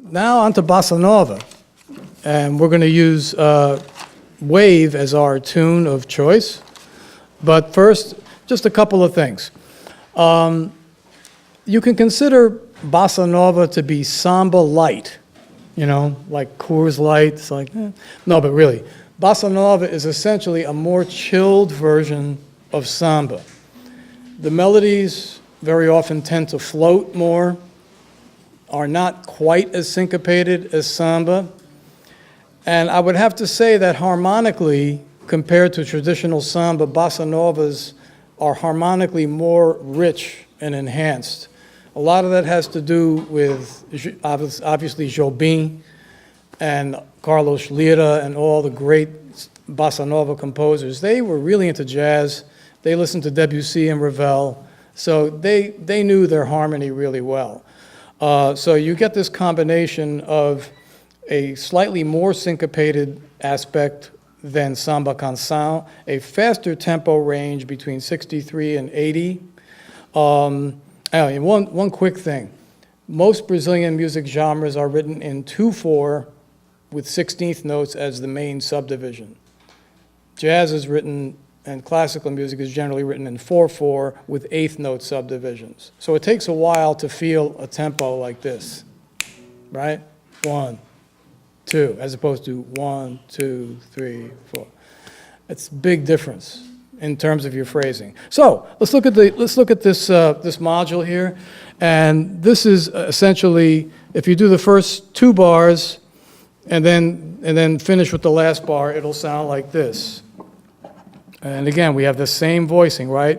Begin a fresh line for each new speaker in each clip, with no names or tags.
Now onto Bossa Nova, and we're going to use Wave as our tune of choice. But first, just a couple of things. You can consider Bossa Nova to be samba light, you know, like Coors Light. It's like, no, but really, Bossa Nova is essentially a more chilled version of samba. The melodies very often tend to float more, are not quite as syncopated as samba. And I would have to say that harmonically, compared to traditional samba, Bossa Novas are harmonically more rich and enhanced. A lot of that has to do with, obviously, Jobim and Carlos Lira and all the great Bossa Nova composers. They were really into jazz. They listened to Debussy and Ravel, so they knew their harmony really well. So you get this combination of a slightly more syncopated aspect than samba canção, a faster tempo range between 63 and 80. Anyway, one quick thing. Most Brazilian music genres are written in 2/4 with 16th notes as the main subdivision. Jazz is written, and classical music is generally written in 4/4 with 8th note subdivisions. So it takes a while to feel a tempo like this, right? 1, 2, as opposed to 1, 2, 3, 4. It's a big difference in terms of your phrasing. So let's look at this this module here, and this is essentially, if you do the first 2 bars and then finish with the last bar, it'll sound like this. And again, we have the same voicing, right?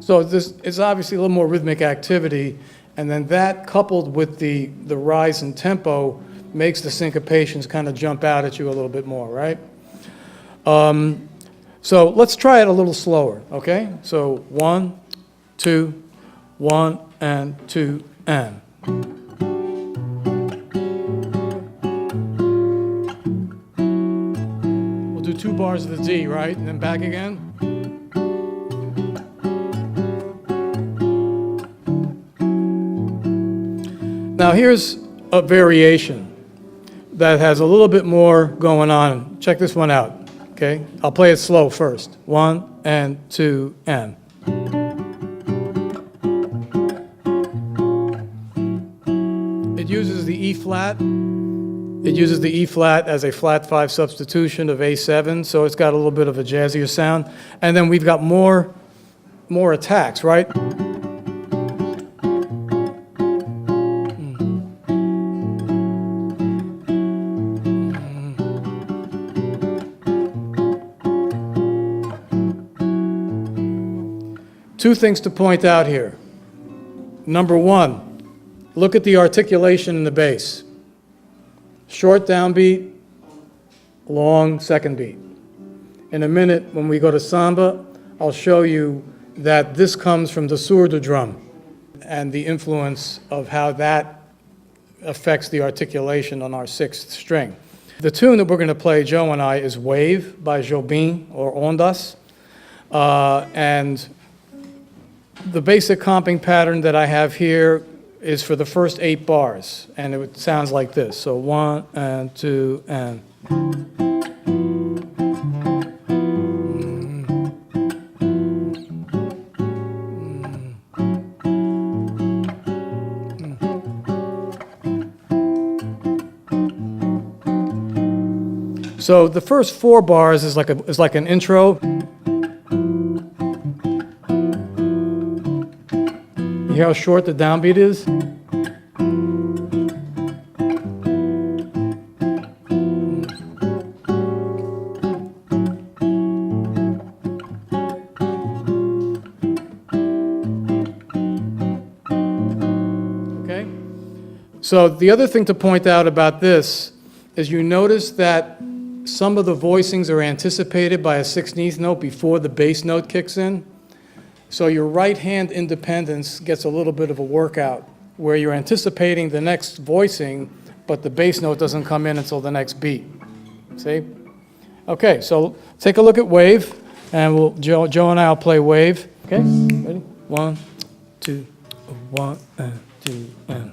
So this is obviously a little more rhythmic activity, and then that coupled with the rise in tempo makes the syncopations kind of jump out at you a little bit more, right? So let's try it a little slower, okay? So 1, 2, 1, and 2, and. We'll do 2 bars of the D, right? And then back again. Now here's a variation that has a little bit more going on. Check this one out, okay? I'll play it slow first. 1 and 2 and. It uses the E flat. It uses the E flat as a flat 5 substitution of A7, so it's got a little bit of a jazzier sound. And then we've got more attacks, right? Two things to point out here. Number one, look at the articulation in the bass. Short downbeat, long second beat. In a minute, when we go to samba, I'll show you that this comes from the surdo drum and the influence of how that affects the articulation on our 6th string. The tune that we're going to play, Joe and I, is Wave by Jobim, or Ondas. And the basic comping pattern that I have here is for the first 8 bars, and it sounds like this. So 1 and 2 and. So the first 4 bars is like an intro. You hear how short the downbeat is? Okay? So the other thing to point out about this is you notice that some of the voicings are anticipated by a 16th note before the bass note kicks in. So your right hand independence gets a little bit of a workout where you're anticipating the next voicing but the bass note doesn't come in until the next beat. See? Okay, so take a look at wave, and Joe and I will play wave. Okay, ready? 1, 2, 1, and 2, and.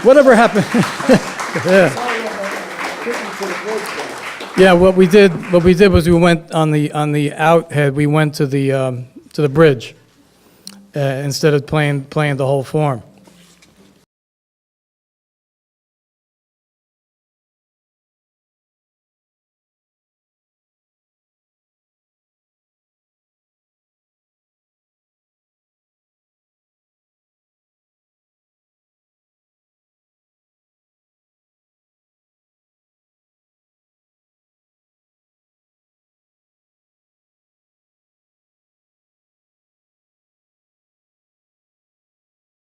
Whatever happened? Yeah. Yeah, what we did was we went on the out head. We went to the bridge instead of playing the whole form.